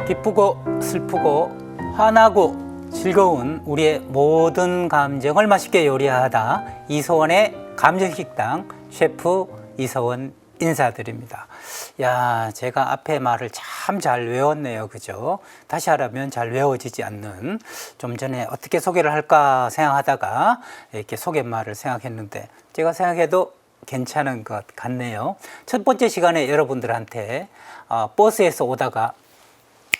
기쁘고 슬프고 화나고 즐거운 우리의 모든 감정을 맛있게 요리하다. 이서원의 감정식당 셰프 이서원 인사드립니다. 야, 제가 앞에 말을 참 잘 외웠네요. 그죠? 다시 하라면 잘 외워지지 않는, 좀 전에 어떻게 소개를 할까 생각하다가 이렇게 소개말을 생각했는데 제가 생각해도 괜찮은 것 같네요. 첫 번째 시간에 여러분들한테 버스에서 오다가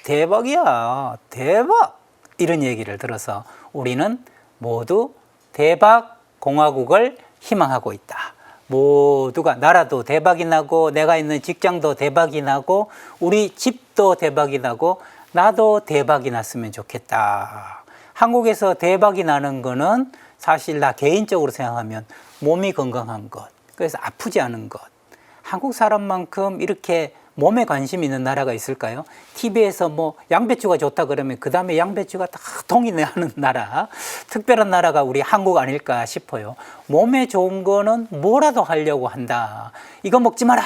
대박이야, 대박! 이런 얘기를 들어서 우리는 모두 대박 공화국을 희망하고 있다. 모두가, 나라도 대박이 나고 내가 있는 직장도 대박이 나고 우리 집도 대박이 나고 나도 대박이 났으면 좋겠다. 한국에서 대박이 나는 거는 사실 나 개인적으로 생각하면 몸이 건강한 것, 그래서 아프지 않은 것. 한국 사람만큼 이렇게 몸에 관심 있는 나라가 있을까요? TV에서 뭐 양배추가 좋다 그러면 그 다음에 양배추가 다 동의하는 나라, 특별한 나라가 우리 한국 아닐까 싶어요. 몸에 좋은 거는 뭐라도 하려고 한다. 이거 먹지 마라.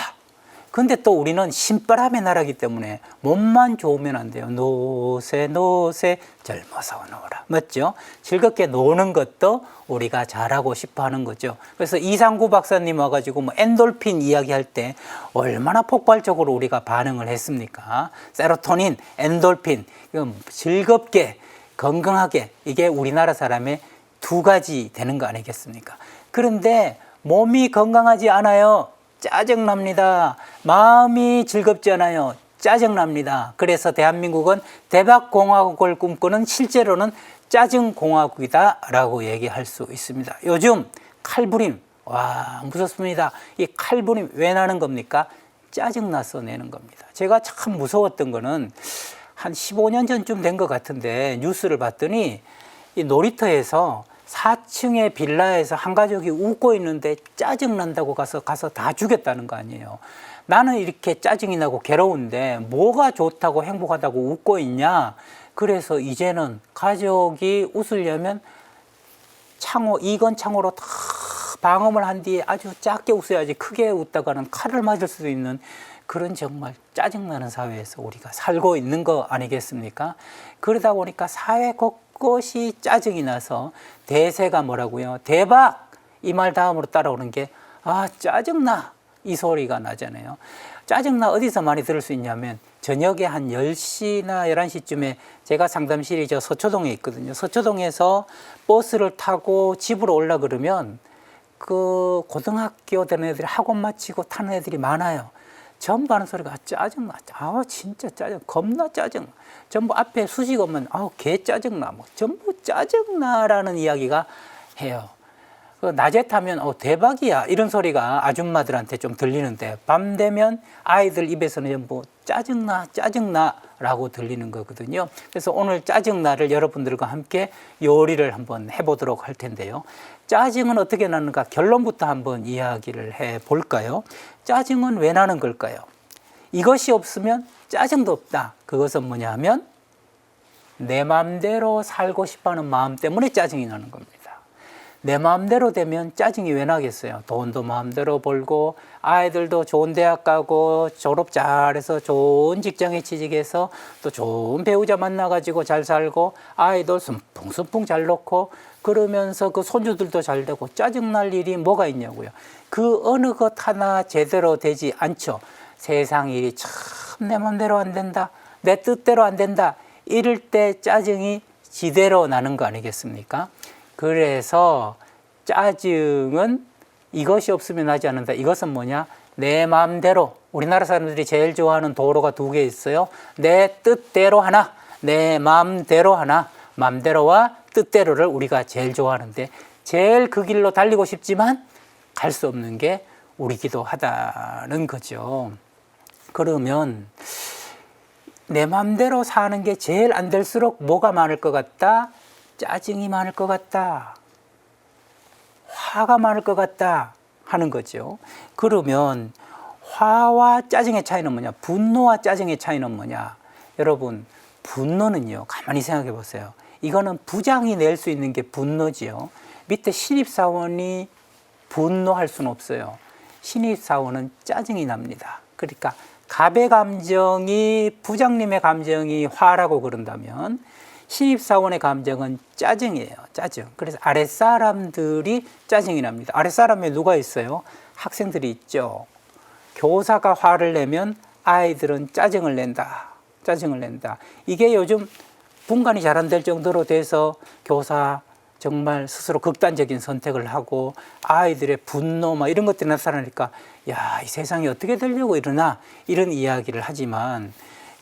근데 또 우리는 신바람의 나라이기 때문에 몸만 좋으면 안 돼요. 노세 노세 젊어서 노라. 맞죠? 즐겁게 노는 것도 우리가 잘하고 싶어 하는 거죠. 그래서 이상구 박사님 와가지고 뭐 엔돌핀 이야기할 때 얼마나 폭발적으로 우리가 반응을 했습니까? 세로토닌, 엔돌핀, 즐겁게 건강하게, 이게 우리나라 사람의 두 가지 되는 거 아니겠습니까? 그런데 몸이 건강하지 않아요. 짜증납니다. 마음이 즐겁지 않아요. 짜증납니다. 그래서 대한민국은 대박공화국을 꿈꾸는, 실제로는 짜증공화국이다 라고 얘기할 수 있습니다. 요즘 칼부림, 와, 무섭습니다. 이 칼부림 왜 나는 겁니까? 짜증나서 내는 겁니다. 제가 참 무서웠던 거는 한 15년 전쯤 된 것 같은데 뉴스를 봤더니 이 놀이터에서 4층의 빌라에서 한 가족이 웃고 있는데 짜증난다고 가서 다 죽였다는 거 아니에요. 나는 이렇게 짜증이 나고 괴로운데 뭐가 좋다고 행복하다고 웃고 있냐. 그래서 이제는 가족이 웃으려면 이건 창호로 다 방음을 한 뒤에 아주 작게 웃어야지, 크게 웃다가는 칼을 맞을 수도 있는 그런 정말 짜증나는 사회에서 우리가 살고 있는 거 아니겠습니까? 그러다 보니까 사회 곳곳이 짜증이 나서 대세가 뭐라고요? 대박! 이 말 다음으로 따라오는 게 짜증나! 이 소리가 나잖아요. 짜증나 어디서 많이 들을 수 있냐면 저녁에 한 10시나 11시쯤에 제가 상담실이 저 서초동에 있거든요. 서초동에서 버스를 타고 집으로 올라 그러면 그 고등학교 되는 애들이 학원 마치고 타는 애들이 많아요. 전부 하는 소리가 짜증나. 진짜 짜증. 겁나 짜증. 전부 앞에 수식 오면 개 짜증나. 뭐 전부 짜증나라는 이야기가 해요. 낮에 타면 대박이야 이런 소리가 아줌마들한테 좀 들리는데 밤 되면 아이들 입에서는 전부 짜증나 짜증나 라고 들리는 거거든요. 그래서 오늘 짜증나를 여러분들과 함께 요리를 한번 해보도록 할 텐데요. 짜증은 어떻게 나는가 결론부터 한번 이야기를 해볼까요? 짜증은 왜 나는 걸까요? 이것이 없으면 짜증도 없다. 그것은 뭐냐 하면 내 마음대로 살고 싶어하는 마음 때문에 짜증이 나는 겁니다. 내 마음대로 되면 짜증이 왜 나겠어요? 돈도 마음대로 벌고 아이들도 좋은 대학 가고 졸업 잘해서 좋은 직장에 취직해서 또 좋은 배우자 만나가지고 잘 살고 아이들 순풍순풍 잘 놓고 그러면서 그 손주들도 잘 되고 짜증날 일이 뭐가 있냐고요. 그 어느 것 하나 제대로 되지 않죠. 세상 일이 참 내 마음대로 안 된다. 내 뜻대로 안 된다. 이럴 때 짜증이 지대로 나는 거 아니겠습니까? 그래서 짜증은 이것이 없으면 나지 않는다. 이것은 뭐냐? 내 마음대로. 우리나라 사람들이 제일 좋아하는 도로가 두 개 있어요. 내 뜻대로 하나, 내 마음대로 하나. 마음대로와 뜻대로를 우리가 제일 좋아하는데 제일 그 길로 달리고 싶지만 갈 수 없는 게 우리기도 하다는 거죠. 그러면 내 마음대로 사는 게 제일 안 될수록 뭐가 많을 것 같다? 짜증이 많을 것 같다. 화가 많을 것 같다 하는 거죠. 그러면 화와 짜증의 차이는 뭐냐? 분노와 짜증의 차이는 뭐냐? 여러분, 분노는요, 가만히 생각해 보세요. 이거는 부장이 낼 수 있는 게 분노지요. 밑에 신입사원이 분노할 수는 없어요. 신입사원은 짜증이 납니다. 그러니까 갑의 감정이, 부장님의 감정이 화라고 그런다면 신입사원의 감정은 짜증이에요. 짜증. 그래서 아랫사람들이 짜증이 납니다. 아랫사람에 누가 있어요? 학생들이 있죠. 교사가 화를 내면 아이들은 짜증을 낸다. 짜증을 낸다. 이게 요즘 분간이 잘 안 될 정도로 돼서 교사 정말 스스로 극단적인 선택을 하고 아이들의 분노 막 이런 것들이 나타나니까 야, 이 세상이 어떻게 되려고 이러나 이런 이야기를 하지만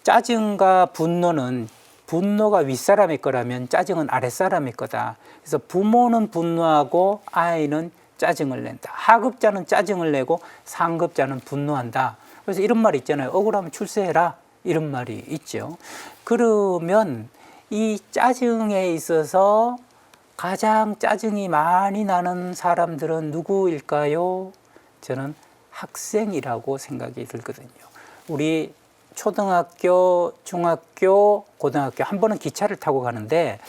짜증과 분노는 분노가 윗사람의 거라면 짜증은 아랫사람의 거다. 그래서 부모는 분노하고 아이는 짜증을 낸다. 하급자는 짜증을 내고 상급자는 분노한다. 그래서 이런 말이 있잖아요. 억울하면 출세해라. 이런 말이 있죠. 그러면 이 짜증에 있어서 가장 짜증이 많이 나는 사람들은 누구일까요? 저는 학생이라고 생각이 들거든요. 우리 초등학교, 중학교, 고등학교 한 번은 기차를 타고 가는데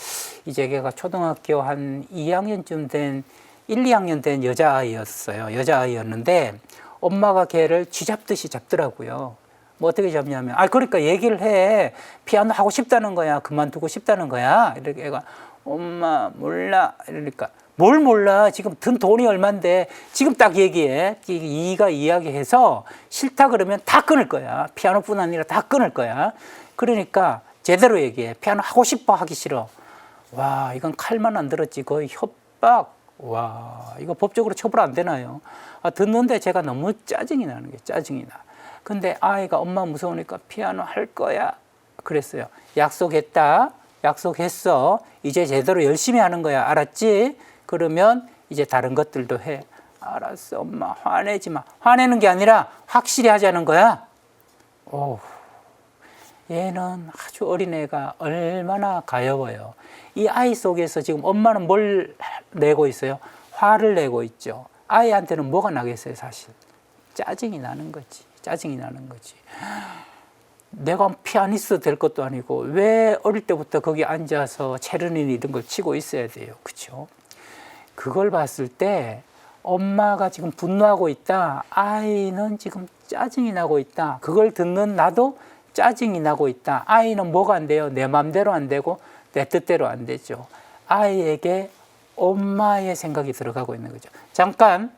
이제 걔가 초등학교 한 2학년쯤 된 1, 2학년 된 여자아이였어요. 여자아이였는데 엄마가 걔를 쥐잡듯이 잡더라고요. 뭐 어떻게 잡냐면 그러니까 얘기를 해. 피아노 하고 싶다는 거야. 그만두고 싶다는 거야. 이렇게 애가 엄마 몰라. 이러니까 뭘 몰라. 지금 든 돈이 얼만데 지금 딱 얘기해. 이가 이야기해서 싫다 그러면 다 끊을 거야. 피아노뿐 아니라 다 끊을 거야. 그러니까 제대로 얘기해. 피아노 하고 싶어 하기 싫어. 와, 이건 칼만 안 들었지. 거의 협박. 와, 이거 법적으로 처벌 안 되나요? 듣는데 제가 너무 짜증이 나는 게 짜증이 나. 근데 아이가 엄마 무서우니까 피아노 할 거야. 그랬어요. 약속했다. 약속했어. 이제 제대로 열심히 하는 거야. 알았지? 그러면 이제 다른 것들도 해. 알았어, 엄마. 화내지 마. 화내는 게 아니라 확실히 하자는 거야. 오, 얘는 아주 어린애가 얼마나 가여워요. 이 아이 속에서 지금 엄마는 뭘 내고 있어요? 화를 내고 있죠. 아이한테는 뭐가 나겠어요, 사실? 짜증이 나는 거지. 짜증이 나는 거지. 내가 피아니스트 될 것도 아니고 왜 어릴 때부터 거기 앉아서 체르닌 이런 걸 치고 있어야 돼요. 그렇죠? 그걸 봤을 때 엄마가 지금 분노하고 있다. 아이는 지금 짜증이 나고 있다. 그걸 듣는 나도 짜증이 나고 있다. 아이는 뭐가 안 돼요? 내 마음대로 안 되고 내 뜻대로 안 되죠. 아이에게 엄마의 생각이 들어가고 있는 거죠. 잠깐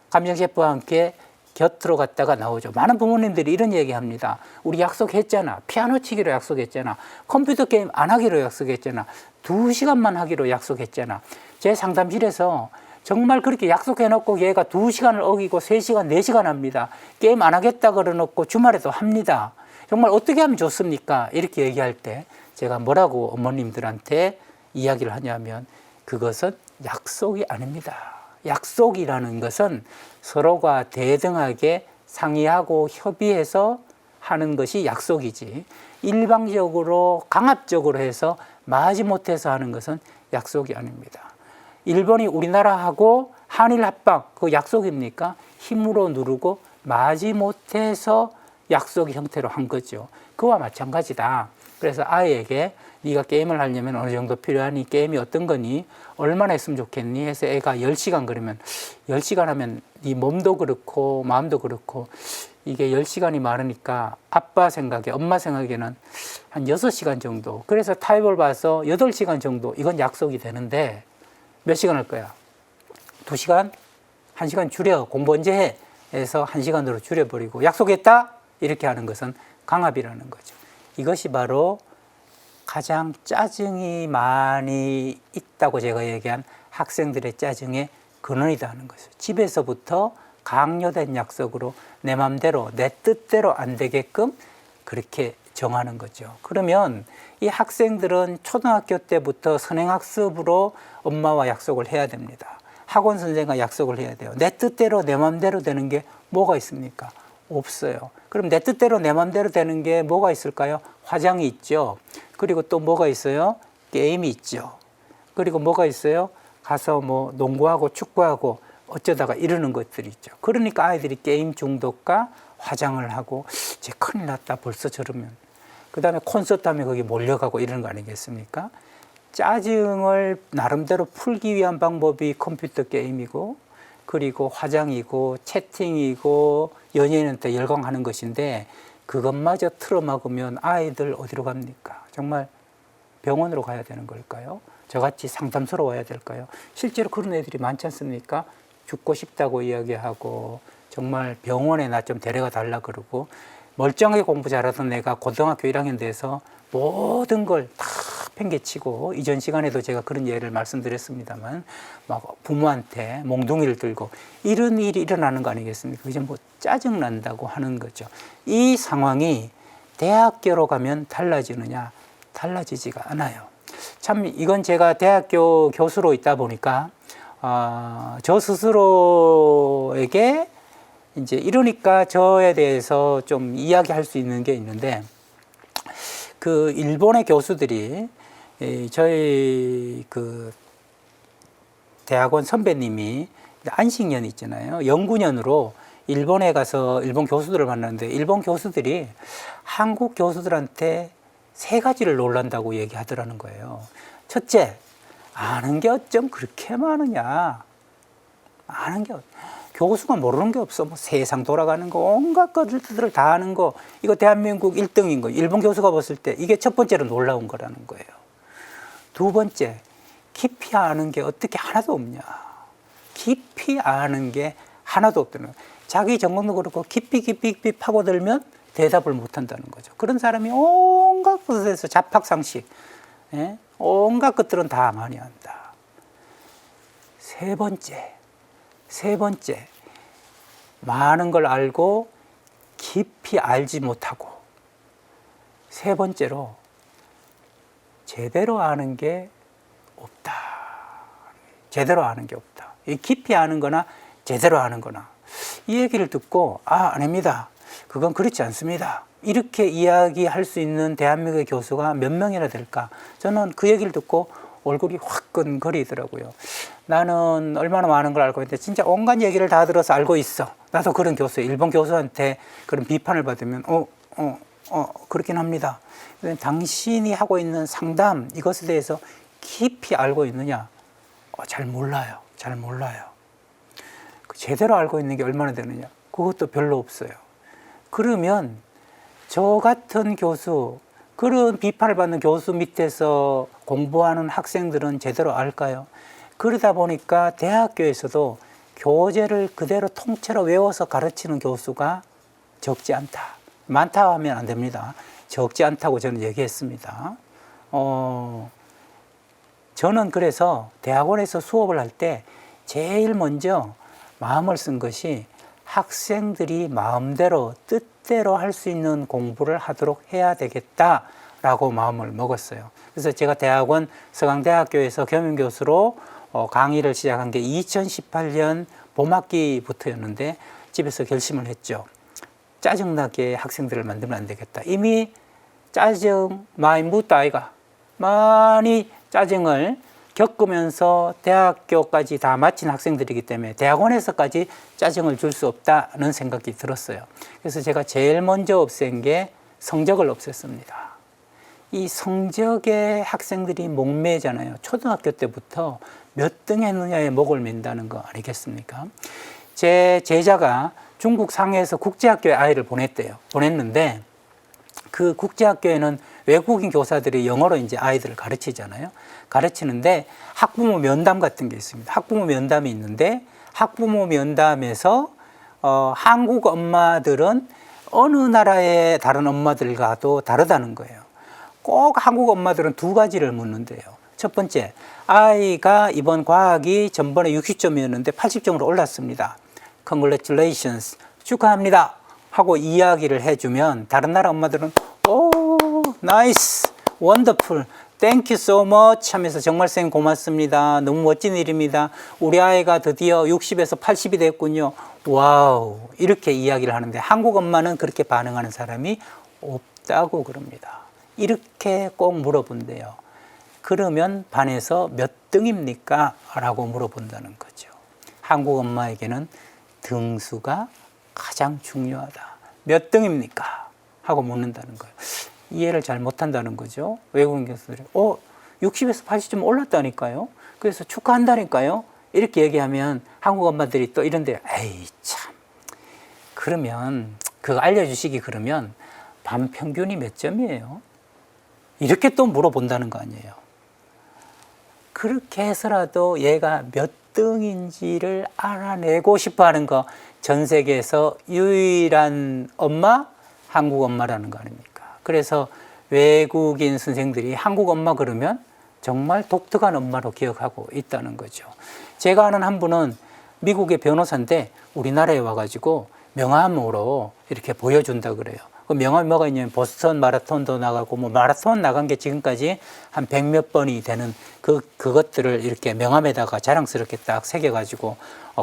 감정 셰프와 함께 곁으로 갔다가 나오죠. 많은 부모님들이 이런 얘기합니다. 우리 약속했잖아. 피아노 치기로 약속했잖아. 컴퓨터 게임 안 하기로 약속했잖아. 2시간만 하기로 약속했잖아. 제 상담실에서 정말 그렇게 약속해놓고 얘가 2시간을 어기고 3시간, 4시간 합니다. 게임 안 하겠다 그러놓고 주말에도 합니다. 정말 어떻게 하면 좋습니까? 이렇게 얘기할 때 제가 뭐라고 어머님들한테 이야기를 하냐면 그것은 약속이 아닙니다. 약속이라는 것은 서로가 대등하게 상의하고 협의해서 하는 것이 약속이지 일방적으로 강압적으로 해서 마지못해서 하는 것은 약속이 아닙니다. 일본이 우리나라하고 한일 합방 그 약속입니까? 힘으로 누르고 마지못해서 약속 형태로 한 거죠. 그와 마찬가지다. 그래서 아이에게 네가 게임을 하려면 어느 정도 필요하니 게임이 어떤 거니 얼마나 했으면 좋겠니 해서 애가 10시간 그러면 10시간 하면 네 몸도 그렇고 마음도 그렇고 이게 10시간이 많으니까 아빠 생각에 엄마 생각에는 한 6시간 정도 그래서 타입을 봐서 8시간 정도 이건 약속이 되는데 몇 시간 할 거야? 2시간? 1시간 줄여 공부 언제 해? 해서 1시간으로 줄여버리고 약속했다? 이렇게 하는 것은 강압이라는 거죠. 이것이 바로 가장 짜증이 많이 있다고 제가 얘기한 학생들의 짜증의 근원이다 하는 거죠. 집에서부터 강요된 약속으로 내 맘대로 내 뜻대로 안 되게끔 그렇게 정하는 거죠. 그러면 이 학생들은 초등학교 때부터 선행학습으로 엄마와 약속을 해야 됩니다. 학원 선생과 약속을 해야 돼요. 내 뜻대로 내 맘대로 되는 게 뭐가 있습니까? 없어요. 그럼 내 뜻대로 내 맘대로 되는 게 뭐가 있을까요? 화장이 있죠. 그리고 또 뭐가 있어요? 게임이 있죠. 그리고 뭐가 있어요? 가서 뭐 농구하고 축구하고 어쩌다가 이러는 것들이 있죠. 그러니까 아이들이 게임 중독과 화장을 하고 쟤 큰일 났다 벌써 저러면. 그 다음에 콘서트 하면 거기 몰려가고 이러는 거 아니겠습니까? 짜증을 나름대로 풀기 위한 방법이 컴퓨터 게임이고 그리고 화장이고 채팅이고 연예인한테 열광하는 것인데 그것마저 틀어막으면 아이들 어디로 갑니까? 정말 병원으로 가야 되는 걸까요? 저같이 상담소로 와야 될까요? 실제로 그런 애들이 많지 않습니까? 죽고 싶다고 이야기하고 정말 병원에 나 좀 데려가 달라 그러고 멀쩡하게 공부 잘하던 애가 고등학교 1학년 돼서 모든 걸 다 팽개치고 이전 시간에도 제가 그런 예를 말씀드렸습니다만 막 부모한테 몽둥이를 들고 이런 일이 일어나는 거 아니겠습니까? 그게 뭐 짜증난다고 하는 거죠. 이 상황이 대학교로 가면 달라지느냐? 달라지지가 않아요. 참 이건 제가 대학교 교수로 있다 보니까 저 스스로에게 이제 이러니까 저에 대해서 좀 이야기할 수 있는 게 있는데 그 일본의 교수들이 저희 그 대학원 선배님이 안식년 있잖아요. 연구년으로 일본에 가서 일본 교수들을 만났는데 일본 교수들이 한국 교수들한테 3가지를 놀란다고 얘기하더라는 거예요. 첫째, 아는 게 어쩜 그렇게 많으냐. 아는 게 교수가 모르는 게 없어. 뭐 세상 돌아가는 거 온갖 것들을 다 아는 거 이거 대한민국 1등인 거 일본 교수가 봤을 때 이게 첫 번째로 놀라운 거라는 거예요. 두 번째, 깊이 아는 게 어떻게 하나도 없냐. 깊이 아는 게 하나도 없다는 거예요. 자기 전공도 그렇고 깊이 파고들면 대답을 못 한다는 거죠. 그런 사람이 온갖 것에서 자팍상식, 온갖 것들은 다 많이 한다. 세 번째, 많은 걸 알고 깊이 알지 못하고 세 번째로 제대로 아는 게 없다. 제대로 아는 게 없다. 이 깊이 아는 거나 제대로 아는 거나 이 얘기를 듣고 아닙니다. 그건 그렇지 않습니다. 이렇게 이야기할 수 있는 대한민국의 교수가 몇 명이나 될까? 저는 그 얘기를 듣고 얼굴이 화끈거리더라고요. 나는 얼마나 많은 걸 알고 있는데 진짜 온갖 얘기를 다 들어서 알고 있어. 나도 그런 교수예요. 일본 교수한테 그런 비판을 받으면 그렇긴 합니다. 당신이 하고 있는 상담 이것에 대해서 깊이 알고 있느냐? 잘 몰라요. 제대로 알고 있는 게 얼마나 되느냐? 그것도 별로 없어요. 그러면 저 같은 교수, 그런 비판을 받는 교수 밑에서 공부하는 학생들은 제대로 알까요? 그러다 보니까 대학교에서도 교재를 그대로 통째로 외워서 가르치는 교수가 적지 않다. 많다 하면 안 됩니다. 적지 않다고 저는 얘기했습니다. 저는 그래서 대학원에서 수업을 할 때 제일 먼저 마음을 쓴 것이 학생들이 마음대로 뜻대로 할 수 있는 공부를 하도록 해야 되겠다라고 마음을 먹었어요. 그래서 제가 대학원 서강대학교에서 겸임교수로 강의를 시작한 게 2018년 봄학기부터였는데 집에서 결심을 했죠. 짜증나게 학생들을 만들면 안 되겠다. 이미 짜증 많이 묻다 아이가 많이 짜증을 겪으면서 대학교까지 다 마친 학생들이기 때문에 대학원에서까지 짜증을 줄 수 없다는 생각이 들었어요. 그래서 제가 제일 먼저 없앤 게 성적을 없앴습니다. 이 성적에 학생들이 목매잖아요. 초등학교 때부터 몇 등 했느냐에 목을 맨다는 거 아니겠습니까? 제 제자가 중국 상해에서 국제학교에 아이를 보냈는데 그 국제학교에는 외국인 교사들이 영어로 이제 아이들을 가르치잖아요. 가르치는데 학부모 면담 같은 게 있습니다. 학부모 면담이 있는데 학부모 면담에서 한국 엄마들은 어느 나라의 다른 엄마들과도 다르다는 거예요. 꼭 한국 엄마들은 2가지를 묻는데요. 첫 번째, 아이가 이번 과학이 전번에 60점이었는데 80점으로 올랐습니다. Congratulations, 축하합니다 하고 이야기를 해주면 다른 나라 엄마들은 나이스, 원더풀, 땡큐 so much 하면서 정말 쌤 고맙습니다. 너무 멋진 일입니다. 우리 아이가 드디어 60에서 80이 됐군요. 와우, 이렇게 이야기를 하는데 한국 엄마는 그렇게 반응하는 사람이 없다고 그럽니다. 이렇게 꼭 물어본대요. 그러면 반에서 몇 등입니까? 라고 물어본다는 거죠. 한국 엄마에게는 등수가 가장 중요하다. 몇 등입니까? 하고 묻는다는 거예요. 이해를 잘 못한다는 거죠. 외국인 교수들이 60에서 80점 올랐다니까요. 그래서 축하한다니까요. 이렇게 얘기하면 한국 엄마들이 또 이런데 에이 참, 그러면 그거 알려주시기 그러면 반 평균이 몇 점이에요? 이렇게 또 물어본다는 거 아니에요. 그렇게 해서라도 얘가 몇 등인지를 알아내고 싶어 하는 거, 전 세계에서 유일한 엄마, 한국 엄마라는 거 아닙니까? 그래서 외국인 선생들이 한국 엄마 그러면 정말 독특한 엄마로 기억하고 있다는 거죠. 제가 아는 한 분은 미국의 변호사인데 우리나라에 와가지고 명함으로 이렇게 보여준다 그래요. 그 명함이 뭐가 있냐면 보스턴 마라톤도 나가고 뭐 마라톤 나간 게 지금까지 한 100몇 번이 되는 그것들을 이렇게 명함에다가 자랑스럽게 딱 새겨가지고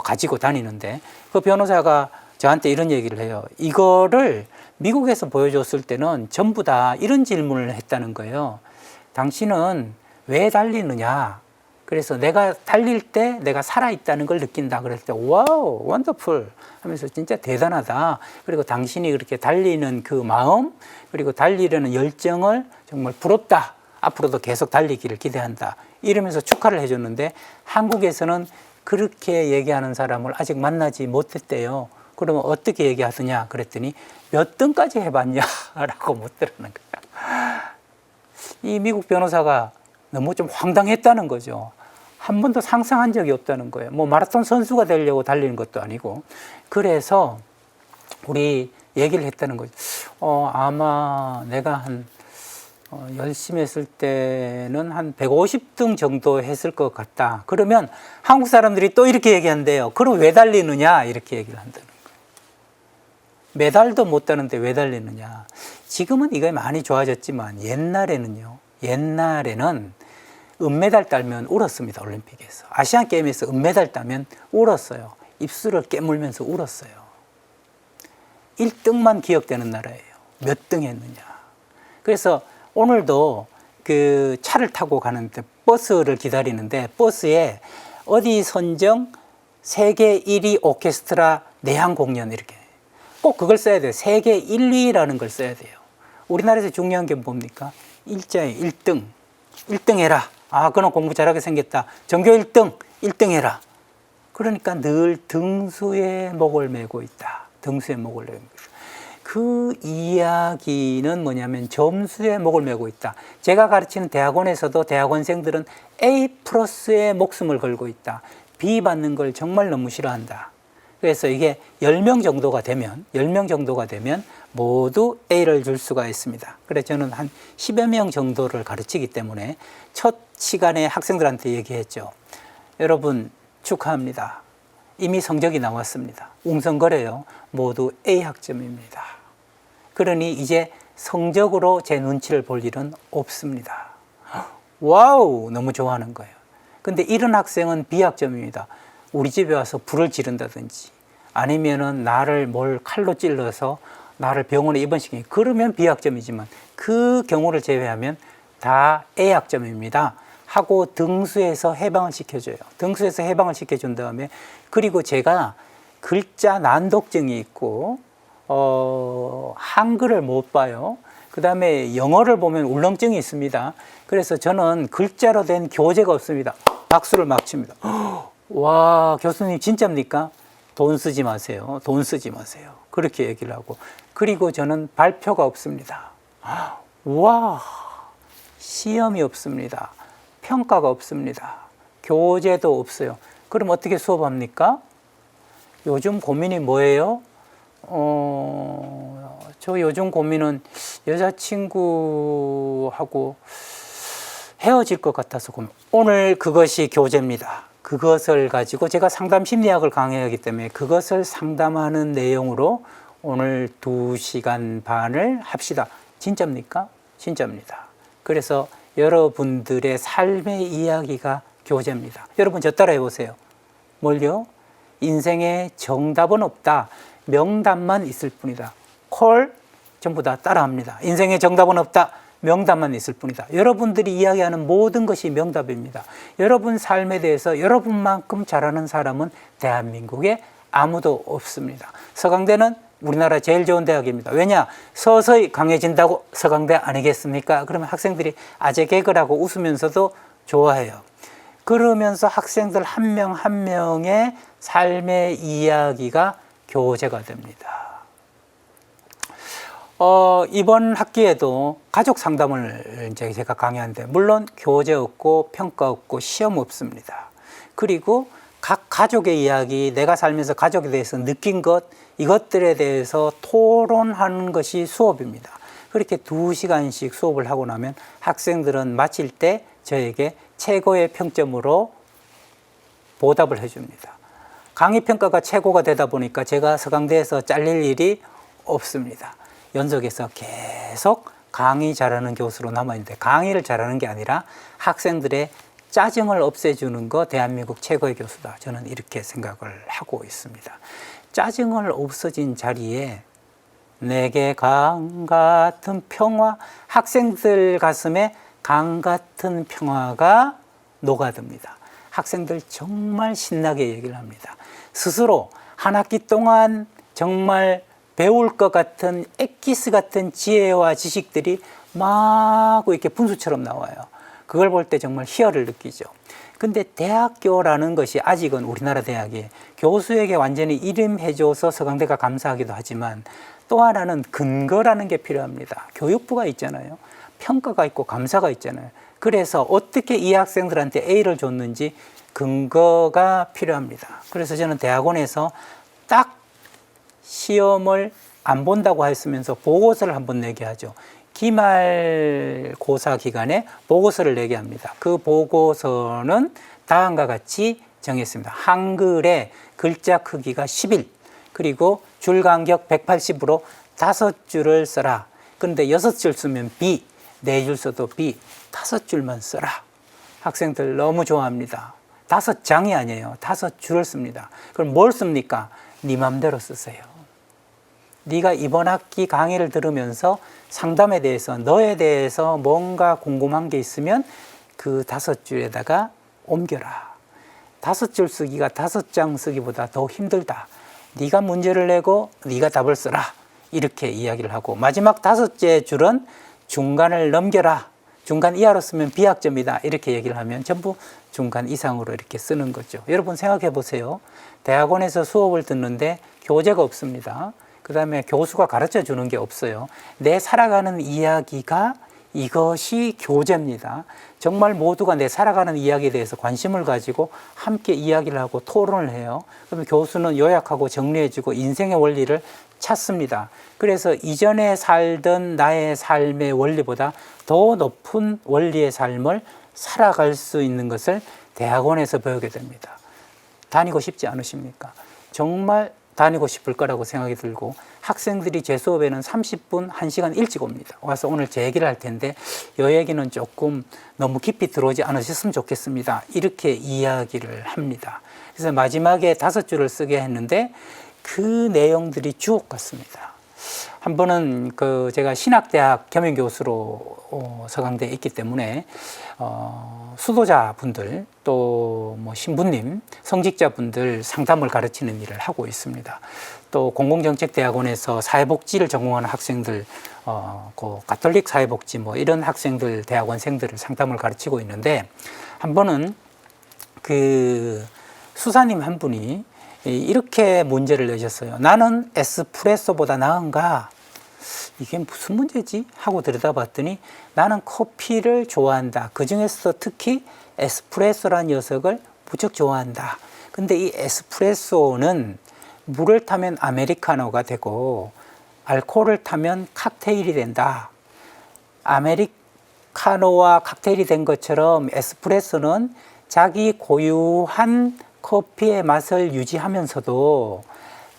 가지고 다니는데, 그 변호사가 저한테 이런 얘기를 해요. 이거를 미국에서 보여줬을 때는 전부 다 이런 질문을 했다는 거예요. 당신은 왜 달리느냐? 그래서 내가 달릴 때 내가 살아있다는 걸 느낀다. 그랬을 때 와우, 원더풀 하면서 진짜 대단하다. 그리고 당신이 그렇게 달리는 그 마음, 그리고 달리려는 열정을 정말 부럽다. 앞으로도 계속 달리기를 기대한다. 이러면서 축하를 해줬는데, 한국에서는 그렇게 얘기하는 사람을 아직 만나지 못했대요. 그러면 어떻게 얘기하느냐 그랬더니 몇 등까지 해봤냐 라고 묻더라는 거예요. 이 미국 변호사가 너무 좀 황당했다는 거죠. 한 번도 상상한 적이 없다는 거예요. 뭐 마라톤 선수가 되려고 달리는 것도 아니고. 그래서 우리 얘기를 했다는 거죠. 아마 내가 한 열심히 했을 때는 한 150등 정도 했을 것 같다. 그러면 한국 사람들이 또 이렇게 얘기한대요. 그럼 왜 달리느냐 이렇게 얘기를 한다는 거예요. 메달도 못 따는데 왜 달리느냐. 지금은 이게 많이 좋아졌지만 옛날에는 은메달 따면 울었습니다. 올림픽에서. 아시안게임에서 은메달 따면 울었어요. 입술을 깨물면서 울었어요. 1등만 기억되는 나라예요. 몇 등 했느냐. 그래서 오늘도 그 차를 타고 가는데 버스를 기다리는데 버스에 어디 선정 세계 1위 오케스트라 내한 공연 이렇게 꼭 그걸 써야 돼요. 세계 1위라는 걸 써야 돼요. 우리나라에서 중요한 게 뭡니까? 일자에 1등 해라. 아, 그럼 공부 잘하게 생겼다. 전교 1등 해라. 그러니까 늘 등수에 목을 메고 있다. 등수에 목을 메고 있다. 그 이야기는 뭐냐면 점수에 목을 메고 있다. 제가 가르치는 대학원에서도 대학원생들은 A+에 목숨을 걸고 있다. B 받는 걸 정말 너무 싫어한다. 그래서 이게 10명 정도가 되면 모두 A를 줄 수가 있습니다. 그래서 저는 한 10여 명 정도를 가르치기 때문에 첫 시간에 학생들한테 얘기했죠. 여러분 축하합니다. 이미 성적이 나왔습니다. 웅성거려요. 모두 A 학점입니다. 그러니 이제 성적으로 제 눈치를 볼 일은 없습니다. 와우, 너무 좋아하는 거예요. 근데 이런 학생은 B 학점입니다. 우리 집에 와서 불을 지른다든지 아니면은 나를 뭘 칼로 찔러서 나를 병원에 입원시키니 그러면 B학점이지만 그 경우를 제외하면 다 A학점입니다 하고 등수에서 해방을 시켜줘요. 등수에서 해방을 시켜준 다음에 그리고 제가 글자 난독증이 있고 한글을 못 봐요. 그 다음에 영어를 보면 울렁증이 있습니다. 그래서 저는 글자로 된 교재가 없습니다. 박수를 막 칩니다. 와, 교수님 진짜입니까? 돈 쓰지 마세요. 돈 쓰지 마세요. 그렇게 얘기를 하고. 그리고 저는 발표가 없습니다. 와, 시험이 없습니다. 평가가 없습니다. 교재도 없어요. 그럼 어떻게 수업합니까? 요즘 고민이 뭐예요? 저 요즘 고민은 여자친구하고 헤어질 것 같아서 오늘 그것이 교재입니다. 그것을 가지고 제가 상담 심리학을 강의하기 때문에 그것을 상담하는 내용으로 오늘 2시간 반을 합시다. 진짜입니까? 진짜입니다. 그래서 여러분들의 삶의 이야기가 교재입니다. 여러분 저 따라 해보세요. 뭘요? 인생에 정답은 없다. 명답만 있을 뿐이다. 콜 전부 다 따라합니다. 인생에 정답은 없다. 명답만 있을 뿐이다. 여러분들이 이야기하는 모든 것이 명답입니다. 여러분 삶에 대해서 여러분만큼 잘하는 사람은 대한민국에 아무도 없습니다. 서강대는 우리나라 제일 좋은 대학입니다. 왜냐? 서서히 강해진다고 서강대 아니겠습니까? 그러면 학생들이 아재 개그라고 웃으면서도 좋아해요. 그러면서 학생들 한 명 한 명의 삶의 이야기가 교재가 됩니다. 이번 학기에도 가족 상담을 이제 제가 강의하는데, 물론 교재 없고 평가 없고 시험 없습니다. 그리고 각 가족의 이야기, 내가 살면서 가족에 대해서 느낀 것, 이것들에 대해서 토론하는 것이 수업입니다. 그렇게 2시간씩 수업을 하고 나면 학생들은 마칠 때 저에게 최고의 평점으로 보답을 해줍니다. 강의 평가가 최고가 되다 보니까 제가 서강대에서 잘릴 일이 없습니다. 연속해서 계속 강의 잘하는 교수로 남아있는데, 강의를 잘하는 게 아니라 학생들의 짜증을 없애주는 거 대한민국 최고의 교수다. 저는 이렇게 생각을 하고 있습니다. 짜증을 없어진 자리에 내게 강 같은 평화, 학생들 가슴에 강 같은 평화가 녹아듭니다. 학생들 정말 신나게 얘기를 합니다. 스스로 한 학기 동안 정말 배울 것 같은 엑기스 같은 지혜와 지식들이 막 이렇게 분수처럼 나와요. 그걸 볼 때 정말 희열을 느끼죠. 근데 대학교라는 것이 아직은 우리나라 대학이 교수에게 완전히 이름해줘서 서강대가 감사하기도 하지만, 또 하나는 근거라는 게 필요합니다. 교육부가 있잖아요. 평가가 있고 감사가 있잖아요. 그래서 어떻게 이 학생들한테 A를 줬는지 근거가 필요합니다. 그래서 저는 대학원에서 딱 시험을 안 본다고 했으면서 보고서를 한번 내게 하죠. 기말고사 기간에 보고서를 내게 합니다. 그 보고서는 다음과 같이 정했습니다. 한글의 글자 크기가 11, 그리고 줄 간격 180으로 5줄을 써라. 그런데 6줄 쓰면 B, 4줄 써도 B, 5줄만 써라. 학생들 너무 좋아합니다. 5장이 아니에요. 5줄을 씁니다. 그럼 뭘 씁니까? 네 맘대로 쓰세요. 네가 이번 학기 강의를 들으면서 상담에 대해서, 너에 대해서 뭔가 궁금한 게 있으면 그 5줄에다가 옮겨라. 5줄 쓰기가 5장 쓰기보다 더 힘들다. 네가 문제를 내고 네가 답을 써라. 이렇게 이야기를 하고, 마지막 5째 줄은 중간을 넘겨라. 중간 이하로 쓰면 비학점이다. 이렇게 얘기를 하면 전부 중간 이상으로 이렇게 쓰는 거죠. 여러분 생각해 보세요. 대학원에서 수업을 듣는데 교재가 없습니다. 그 다음에 교수가 가르쳐 주는 게 없어요. 내 살아가는 이야기가 이것이 교재입니다. 정말 모두가 내 살아가는 이야기에 대해서 관심을 가지고 함께 이야기를 하고 토론을 해요. 그러면 교수는 요약하고 정리해주고 인생의 원리를 찾습니다. 그래서 이전에 살던 나의 삶의 원리보다 더 높은 원리의 삶을 살아갈 수 있는 것을 대학원에서 배우게 됩니다. 다니고 싶지 않으십니까? 정말 다니고 싶을 거라고 생각이 들고, 학생들이 제 수업에는 30분, 1시간 일찍 옵니다. 와서 오늘 제 얘기를 할 텐데 이 얘기는 조금 너무 깊이 들어오지 않으셨으면 좋겠습니다. 이렇게 이야기를 합니다. 그래서 마지막에 5줄을 쓰게 했는데 그 내용들이 주옥 같습니다. 한 번은 제가 신학대학 겸임교수로 서강대에 있기 때문에 수도자분들 또 뭐 신부님, 성직자분들 상담을 가르치는 일을 하고 있습니다. 또 공공정책대학원에서 사회복지를 전공하는 학생들, 그 가톨릭 사회복지 뭐 이런 학생들, 대학원생들을 상담을 가르치고 있는데, 한 번은 그 수사님 한 분이 이렇게 문제를 내셨어요. 나는 에스프레소보다 나은가? 이게 무슨 문제지? 하고 들여다봤더니 나는 커피를 좋아한다. 그 중에서 특히 에스프레소라는 녀석을 무척 좋아한다. 근데 이 에스프레소는 물을 타면 아메리카노가 되고 알코올을 타면 칵테일이 된다. 아메리카노와 칵테일이 된 것처럼 에스프레소는 자기 고유한 커피의 맛을 유지하면서도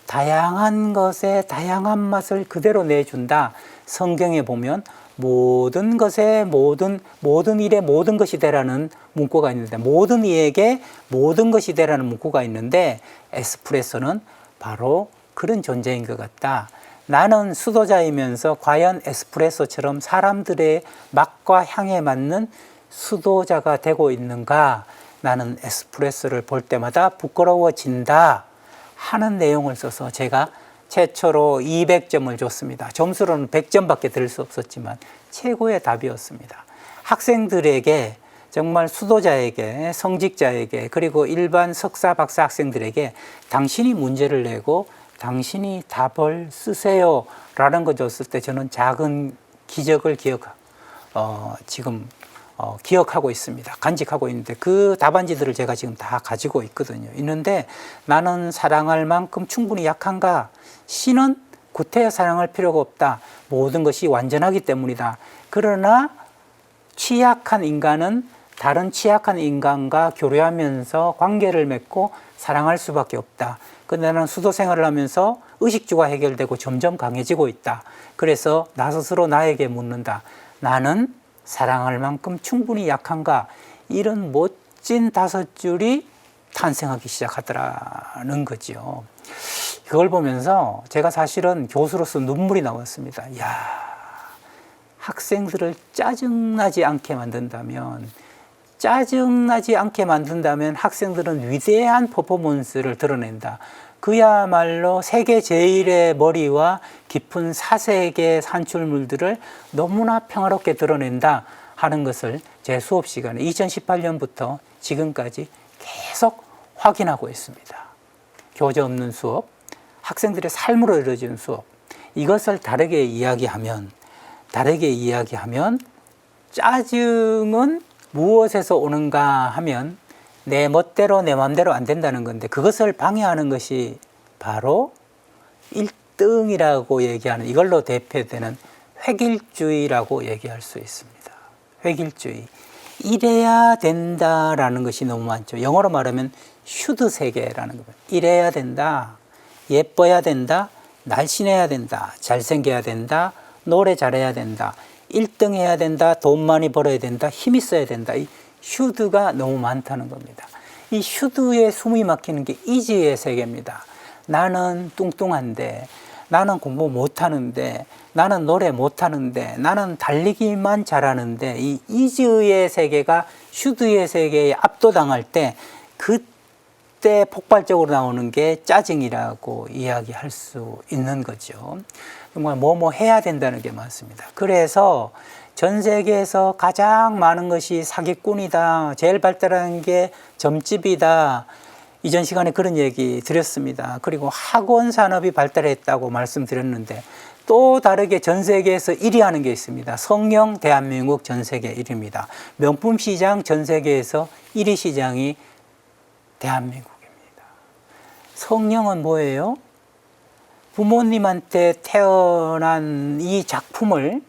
다양한 것에 다양한 맛을 그대로 내준다. 성경에 보면 모든 것에 모든 일에 모든 것이 되라는 문구가 있는데, 모든 이에게 모든 것이 되라는 문구가 있는데, 에스프레소는 바로 그런 존재인 것 같다. 나는 수도자이면서 과연 에스프레소처럼 사람들의 맛과 향에 맞는 수도자가 되고 있는가? 나는 에스프레소를 볼 때마다 부끄러워진다 하는 내용을 써서 제가 최초로 200점을 줬습니다. 점수로는 100점밖에 들을 수 없었지만 최고의 답이었습니다. 학생들에게, 정말 수도자에게, 성직자에게, 그리고 일반 석사, 박사 학생들에게 당신이 문제를 내고 당신이 답을 쓰세요 라는 거 줬을 때 저는 작은 기적을 지금 기억하고 있습니다. 간직하고 있는데 그 답안지들을 제가 지금 다 가지고 있거든요. 있는데 나는 사랑할 만큼 충분히 약한가? 신은 구태여 사랑할 필요가 없다. 모든 것이 완전하기 때문이다. 그러나 취약한 인간은 다른 취약한 인간과 교류하면서 관계를 맺고 사랑할 수밖에 없다. 근데 나는 수도 생활을 하면서 의식주가 해결되고 점점 강해지고 있다. 그래서 나 스스로 나에게 묻는다. 나는 사랑할 만큼 충분히 약한가? 이런 멋진 5줄이 탄생하기 시작하더라는 거죠. 그걸 보면서 제가 사실은 교수로서 눈물이 나왔습니다. 야, 학생들을 짜증나지 않게 만든다면 학생들은 위대한 퍼포먼스를 드러낸다. 그야말로 세계 제일의 머리와 깊은 사색의 산출물들을 너무나 평화롭게 드러낸다 하는 것을 제 수업 시간에 2018년부터 지금까지 계속 확인하고 있습니다. 교재 없는 수업, 학생들의 삶으로 이루어지는 수업, 이것을 다르게 이야기하면 짜증은 무엇에서 오는가 하면 내 멋대로 내 마음대로 안 된다는 건데, 그것을 방해하는 것이 바로 1등이라고 얘기하는, 이걸로 대표되는 획일주의라고 얘기할 수 있습니다. 획일주의. 이래야 된다라는 것이 너무 많죠. 영어로 말하면 슈드 세계라는 겁니다. 이래야 된다, 예뻐야 된다, 날씬해야 된다, 잘생겨야 된다, 노래 잘해야 된다, 1등 해야 된다, 돈 많이 벌어야 된다, 힘 있어야 된다. 이 슈드가 너무 많다는 겁니다. 이 슈드에 숨이 막히는 게 이지의 세계입니다. 나는 뚱뚱한데, 나는 공부 못하는데, 나는 노래 못하는데, 나는 달리기만 잘하는데, 이 이지의 세계가 슈드의 세계에 압도당할 때 그때 폭발적으로 나오는 게 짜증이라고 이야기할 수 있는 거죠. 정말 뭐 해야 된다는 게 많습니다. 그래서 전 세계에서 가장 많은 것이 사기꾼이다, 제일 발달한 게 점집이다, 이전 시간에 그런 얘기 드렸습니다. 그리고 학원 산업이 발달했다고 말씀드렸는데, 또 다르게 전 세계에서 1위 하는 게 있습니다. 성령 대한민국 전 세계 1위입니다. 명품 시장 전 세계에서 1위 시장이 대한민국입니다. 성령은 뭐예요? 부모님한테 태어난 이 작품을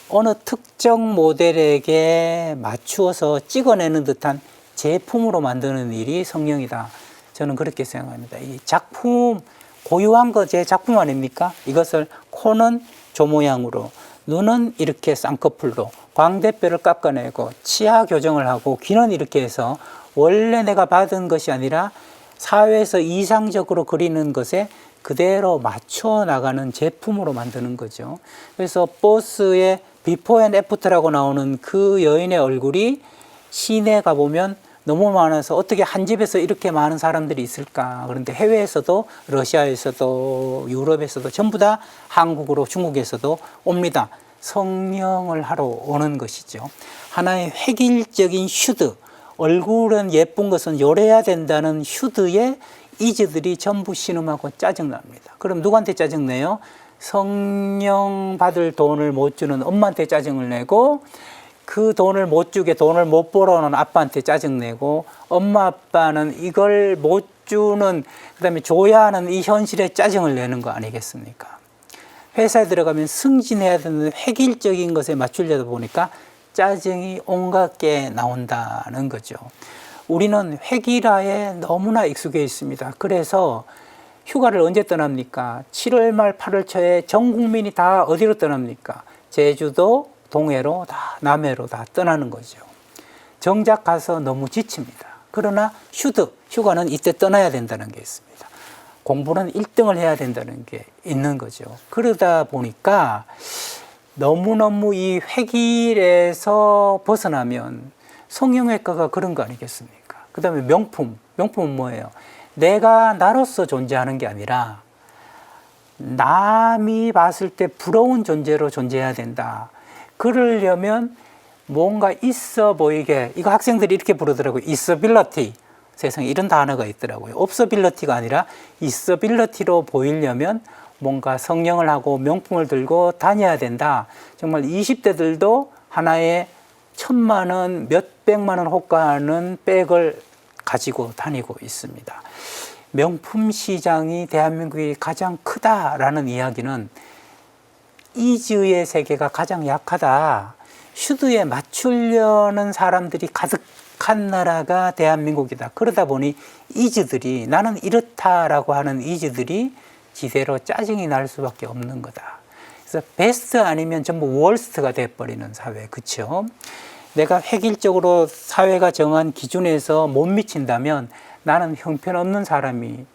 어느 특정 모델에게 맞추어서 찍어내는 듯한 제품으로 만드는 일이 성령이다. 저는 그렇게 생각합니다. 이 작품, 고유한 거 제 작품 아닙니까? 이것을 코는 저 모양으로, 눈은 이렇게 쌍꺼풀로, 광대뼈를 깎아내고 치아 교정을 하고 귀는 이렇게 해서 원래 내가 받은 것이 아니라 사회에서 이상적으로 그리는 것에 그대로 맞춰 나가는 제품으로 만드는 거죠. 그래서 보스의 비포 앤 애프터라고 나오는 그 여인의 얼굴이 시내 가보면 너무 많아서 어떻게 한 집에서 이렇게 많은 사람들이 있을까. 그런데 해외에서도, 러시아에서도, 유럽에서도 전부 다 한국으로, 중국에서도 옵니다. 성령을 하러 오는 것이죠. 하나의 획일적인 슈드, 얼굴은 예쁜 것은 요래야 된다는 슈드에 이즈들이 전부 신음하고 짜증납니다. 그럼 누구한테 짜증내요? 성령 받을 돈을 못 주는 엄마한테 짜증을 내고, 그 돈을 못 주게 돈을 못 벌어오는 아빠한테 짜증내고, 엄마 아빠는 이걸 못 주는, 그 다음에 줘야 하는 이 현실에 짜증을 내는 거 아니겠습니까? 회사에 들어가면 승진해야 되는 획일적인 것에 맞추려다 보니까 짜증이 온갖 게 나온다는 거죠. 우리는 획일화에 너무나 익숙해 있습니다. 그래서 휴가를 언제 떠납니까? 7월 말 8월 초에 전 국민이 다 어디로 떠납니까? 제주도, 동해로 다, 남해로 다 떠나는 거죠. 정작 가서 너무 지칩니다. 그러나 휴가는 이때 떠나야 된다는 게 있습니다. 공부는 1등을 해야 된다는 게 있는 거죠. 그러다 보니까 너무너무 이 획일에서 벗어나면, 성형외과가 그런 거 아니겠습니까? 그 다음에 명품은 뭐예요? 내가 나로서 존재하는 게 아니라 남이 봤을 때 부러운 존재로 존재해야 된다. 그러려면 뭔가 있어 보이게, 이거 학생들이 이렇게 부르더라고요. 있어빌리티, 세상에 이런 단어가 있더라고요. 없어빌러티가 아니라 있어빌러티로 보이려면 뭔가 성령을 하고 명품을 들고 다녀야 된다. 정말 20대들도 하나의 1,000만 원, 몇백만 원 호가하는 백을 가지고 다니고 있습니다. 명품 시장이 대한민국이 가장 크다라는 이야기는 이즈의 세계가 가장 약하다. 슈드에 맞추려는 사람들이 가득한 나라가 대한민국이다. 그러다 보니 이즈들이 나는 이렇다라고 하는 이즈들이 지대로 짜증이 날 수밖에 없는 거다. 그래서 베스트 아니면 전부 월스트가 돼버리는 사회. 그렇죠? 내가 획일적으로 사회가 정한 기준에서 못 미친다면 나는 형편없는 사람이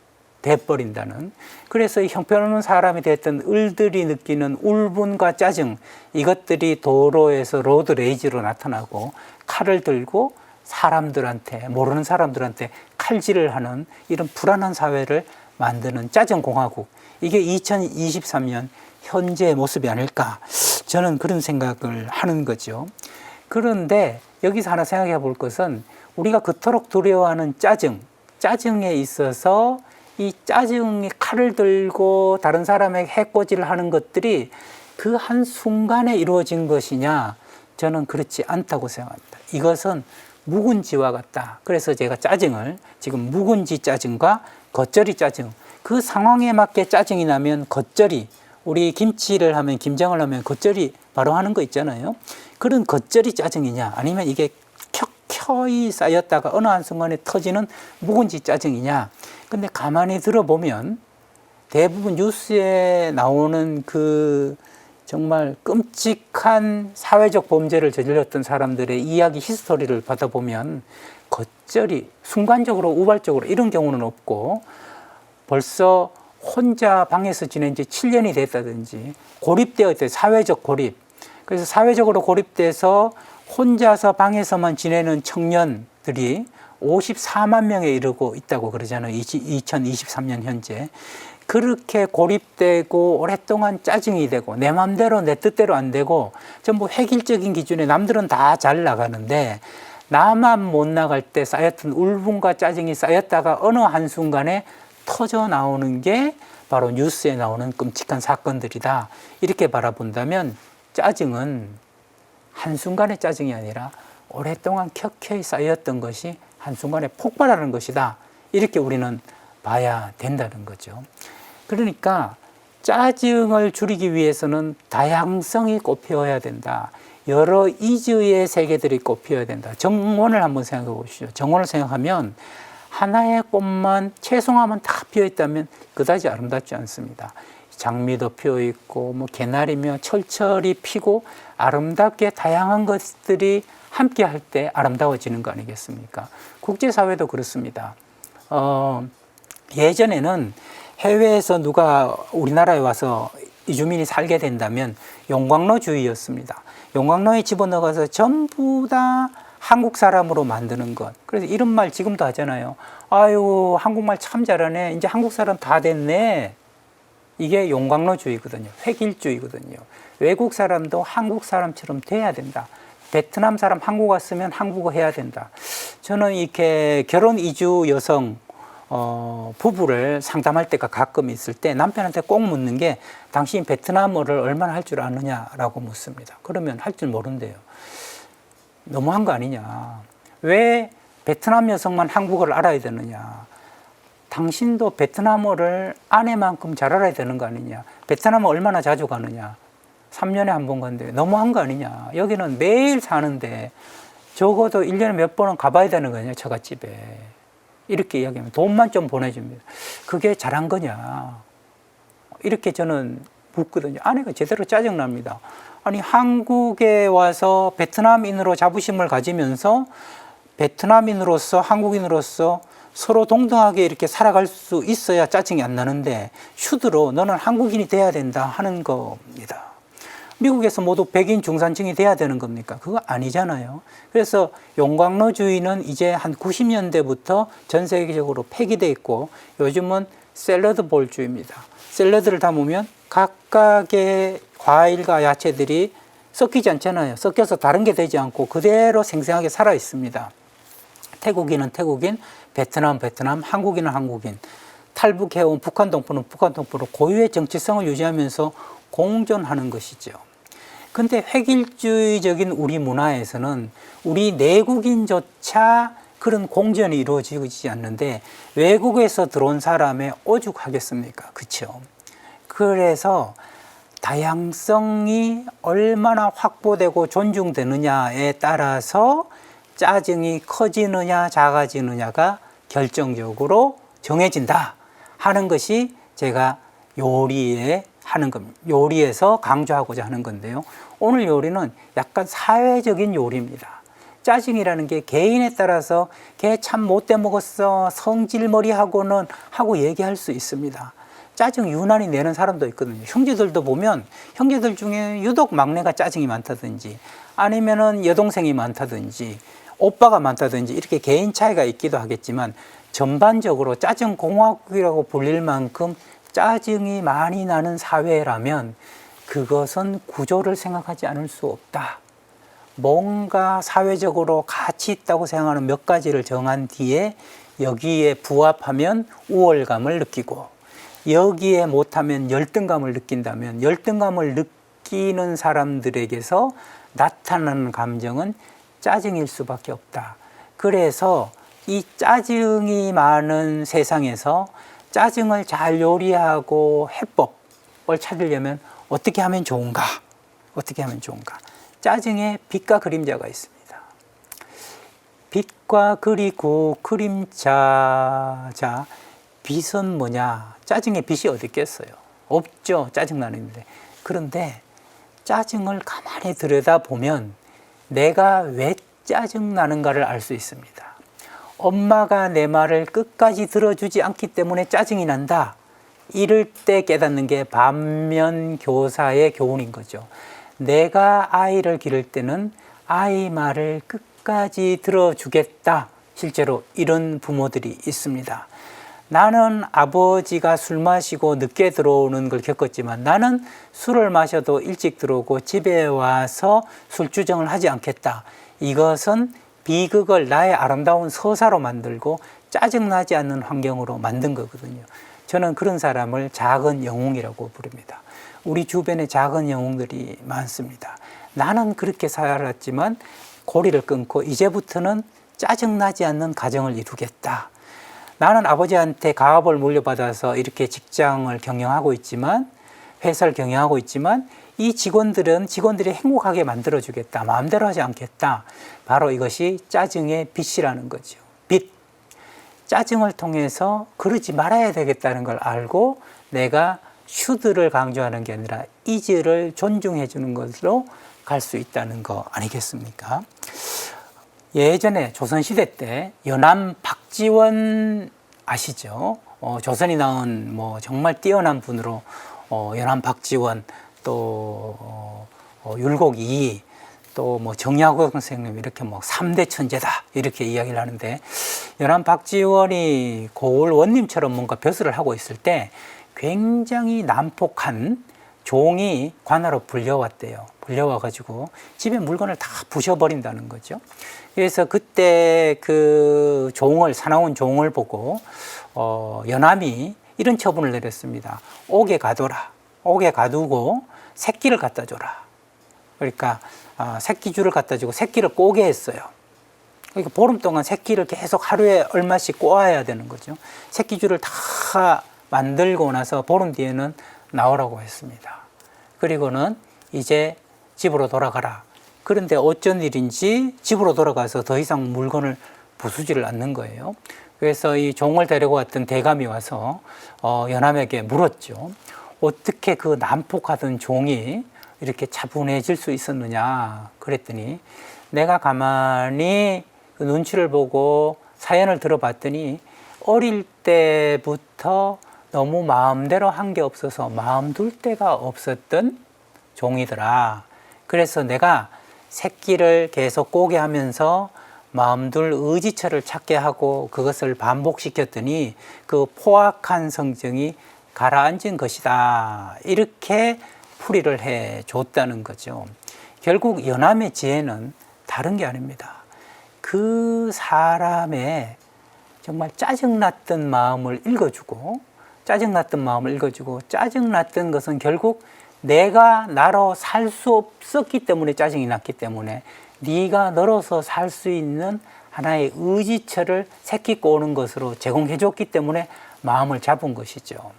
돼버린다는. 그래서 형편없는 사람이 됐던 을들이 느끼는 울분과 짜증, 이것들이 도로에서 로드 레이지로 나타나고 칼을 들고 사람들한테, 모르는 사람들한테 칼질을 하는 이런 불안한 사회를 만드는 짜증공화국, 이게 2023년 현재의 모습이 아닐까, 저는 그런 생각을 하는 거죠. 그런데 여기서 하나 생각해 볼 것은 우리가 그토록 두려워하는 짜증에 있어서 이 짜증이 칼을 들고 다른 사람에게 해코지를 하는 것들이 그 한순간에 이루어진 것이냐, 저는 그렇지 않다고 생각합니다. 이것은 묵은지와 같다. 그래서 제가 짜증을 지금 묵은지 짜증과 겉절이 짜증, 그 상황에 맞게 짜증이 나면 겉절이, 우리 김치를 하면, 김장을 하면 겉절이 바로 하는 거 있잖아요. 그런 겉절이 짜증이냐, 아니면 이게 켜켜이 쌓였다가 어느 한순간에 터지는 묵은지 짜증이냐. 근데 가만히 들어보면 대부분 뉴스에 나오는 그 정말 끔찍한 사회적 범죄를 저질렀던 사람들의 이야기 히스토리를 받아보면 겉절이, 순간적으로 우발적으로 이런 경우는 없고, 벌써 혼자 방에서 지낸 지 7년이 됐다든지 고립되어 있대, 사회적 고립. 그래서 사회적으로 고립돼서 혼자서 방에서만 지내는 청년들이 54만 명에 이르고 있다고 그러잖아요. 2023년 현재. 그렇게 고립되고 오랫동안 짜증이 되고 내 맘대로 내 뜻대로 안 되고 전부 획일적인 기준에 남들은 다 잘 나가는데 나만 못 나갈 때 쌓였던 울분과 짜증이 쌓였다가 어느 한순간에 터져 나오는 게 바로 뉴스에 나오는 끔찍한 사건들이다. 이렇게 바라본다면 짜증은 한순간의 짜증이 아니라 오랫동안 켜켜이 쌓였던 것이 한순간에 폭발하는 것이다. 이렇게 우리는 봐야 된다는 거죠. 그러니까 짜증을 줄이기 위해서는 다양성이 꽃피어야 된다. 여러 이즈의 세계들이 꽃피어야 된다. 정원을 한번 생각해 보시죠. 정원을 생각하면 하나의 꽃만 채송화만 다 피어 있다면 그다지 아름답지 않습니다. 장미도 피어 있고 뭐 개나리며 철철이 피고 아름답게 다양한 것들이 함께 할 때 아름다워지는 거 아니겠습니까? 국제사회도 그렇습니다. 예전에는 해외에서 누가 우리나라에 와서 이주민이 살게 된다면 용광로주의였습니다. 용광로에 집어넣어서 전부 다 한국 사람으로 만드는 것. 그래서 이런 말 지금도 하잖아요. 아유, 한국말 참 잘하네. 이제 한국 사람 다 됐네. 이게 용광로주의거든요. 획일주의거든요. 외국 사람도 한국 사람처럼 돼야 된다. 베트남 사람 한국 왔으면 한국어 해야 된다. 저는 이렇게 결혼 이주 여성 부부를 상담할 때가 가끔 있을 때 남편한테 꼭 묻는 게 당신 베트남어를 얼마나 할 줄 아느냐라고 묻습니다. 그러면 할 줄 모른대요. 너무한 거 아니냐. 왜 베트남 여성만 한국어를 알아야 되느냐. 당신도 베트남어를 아내만큼 잘 알아야 되는 거 아니냐. 베트남어 얼마나 자주 가느냐. 3년에 한 번 간대. 너무한 거 아니냐. 여기는 매일 사는데 적어도 1년에 몇 번은 가봐야 되는 거 아니냐. 처갓집에. 이렇게 이야기하면 돈만 좀 보내줍니다. 그게 잘한 거냐. 이렇게 저는 묻거든요. 아내가 제대로 짜증납니다. 아니, 한국에 와서 베트남인으로 자부심을 가지면서 베트남인으로서 한국인으로서 서로 동등하게 이렇게 살아갈 수 있어야 짜증이 안 나는데 슈드로 너는 한국인이 돼야 된다 하는 겁니다. 미국에서 모두 백인 중산층이 돼야 되는 겁니까? 그거 아니잖아요. 그래서 용광로주의는 이제 한 90년대부터 전 세계적으로 폐기돼 있고 요즘은 샐러드 볼주의입니다. 샐러드를 담으면 각각의 과일과 야채들이 섞이지 않잖아요. 섞여서 다른 게 되지 않고 그대로 생생하게 살아 있습니다. 태국인은 태국인, 베트남, 한국인은 한국인, 탈북해온 북한 동포는 북한 동포로 고유의 정체성을 유지하면서 공존하는 것이죠. 근데 획일주의적인 우리 문화에서는 우리 내국인조차 그런 공존이 이루어지지 않는데 외국에서 들어온 사람의 오죽하겠습니까? 그렇죠? 그래서 다양성이 얼마나 확보되고 존중되느냐에 따라서 짜증이 커지느냐 작아지느냐가 결정적으로 정해진다 하는 것이 제가 요리에서 강조하고자 하는 건데요. 오늘 요리는 약간 사회적인 요리입니다. 짜증이라는 게 개인에 따라서 걔 참 못돼 먹었어, 성질머리하고는 하고 얘기할 수 있습니다. 짜증 유난히 내는 사람도 있거든요. 형제들도 보면 형제들 중에 유독 막내가 짜증이 많다든지 아니면은 여동생이 많다든지 오빠가 많다든지 이렇게 개인 차이가 있기도 하겠지만 전반적으로 짜증 공화국이라고 불릴 만큼 짜증이 많이 나는 사회라면 그것은 구조를 생각하지 않을 수 없다. 뭔가 사회적으로 가치 있다고 생각하는 몇 가지를 정한 뒤에 여기에 부합하면 우월감을 느끼고 여기에 못하면 열등감을 느낀다면 열등감을 느끼는 사람들에게서 나타나는 감정은 짜증일 수밖에 없다. 그래서 이 짜증이 많은 세상에서 짜증을 잘 요리하고 해법을 찾으려면 어떻게 하면 좋은가? 어떻게 하면 좋은가? 짜증에 빛과 그림자가 있습니다. 빛과 그리고 그림자. 자, 빛은 뭐냐? 짜증의 빛이 어디 있겠어요? 없죠. 짜증나는데. 그런데 짜증을 가만히 들여다보면 내가 왜 짜증나는가를 알 수 있습니다. 엄마가 내 말을 끝까지 들어주지 않기 때문에 짜증이 난다. 이럴 때 깨닫는 게 반면교사의 교훈인 거죠. 내가 아이를 기를 때는 아이 말을 끝까지 들어주겠다. 실제로 이런 부모들이 있습니다. 나는 아버지가 술 마시고 늦게 들어오는 걸 겪었지만 나는 술을 마셔도 일찍 들어오고 집에 와서 술주정을 하지 않겠다. 이것은 비극을 나의 아름다운 서사로 만들고 짜증나지 않는 환경으로 만든 거거든요. 저는 그런 사람을 작은 영웅이라고 부릅니다. 우리 주변에 작은 영웅들이 많습니다. 나는 그렇게 살았지만 고리를 끊고 이제부터는 짜증나지 않는 가정을 이루겠다. 나는 아버지한테 가업을 물려받아서 이렇게 직장을 경영하고 있지만 회사를 경영하고 있지만 이 직원들이 행복하게 만들어주겠다. 마음대로 하지 않겠다. 바로 이것이 짜증의 빛이라는 거죠. 빛. 짜증을 통해서 그러지 말아야 되겠다는 걸 알고 내가 should를 강조하는 게 아니라 is를 존중해 주는 것으로 갈 수 있다는 거 아니겠습니까? 예전에 조선시대 때 연암 박지원 아시죠? 조선이 낳은 정말 뛰어난 분으로 연암 박지원 또 율곡이 또 정약용 선생님 이렇게 3대 천재다 이렇게 이야기를 하는데 연암 박지원이 고을 원님처럼 뭔가 벼슬을 하고 있을 때 굉장히 난폭한 종이 관하로 불려왔대요. 불려와가지고 집에 물건을 다 부셔버린다는 거죠. 그래서 그때 그 사나운 종을 보고 연암이 이런 처분을 내렸습니다. 옥에 가둬라. 옥에 가두고 새끼를 갖다 줘라. 그러니까 새끼줄을 갖다 주고 새끼를 꼬게 했어요. 그러니까 보름 동안 새끼를 계속 하루에 얼마씩 꼬아야 되는 거죠. 새끼줄을 다 만들고 나서 보름 뒤에는 나오라고 했습니다. 그리고는 이제 집으로 돌아가라. 그런데 어쩐 일인지 집으로 돌아가서 더 이상 물건을 부수지를 않는 거예요. 그래서 이 종을 데리고 왔던 대감이 와서 연암에게 물었죠. 어떻게 그 난폭하던 종이 이렇게 차분해질 수 있었느냐. 그랬더니 내가 가만히 그 눈치를 보고 사연을 들어봤더니 어릴 때부터 너무 마음대로 한 게 없어서 마음 둘 데가 없었던 종이더라. 그래서 내가 새끼를 계속 꼬게 하면서 마음둘 의지처를 찾게 하고 그것을 반복시켰더니 그 포악한 성정이 가라앉은 것이다. 이렇게 풀이를 해 줬다는 거죠. 결국 연암의 지혜는 다른 게 아닙니다. 그 사람의 정말 짜증났던 마음을 읽어주고, 짜증났던 것은 결국 내가 나로 살 수 없었기 때문에 짜증이 났기 때문에 네가 너로서 살 수 있는 하나의 의지처를 새끼고 오는 것으로 제공해 줬기 때문에 마음을 잡은 것이죠.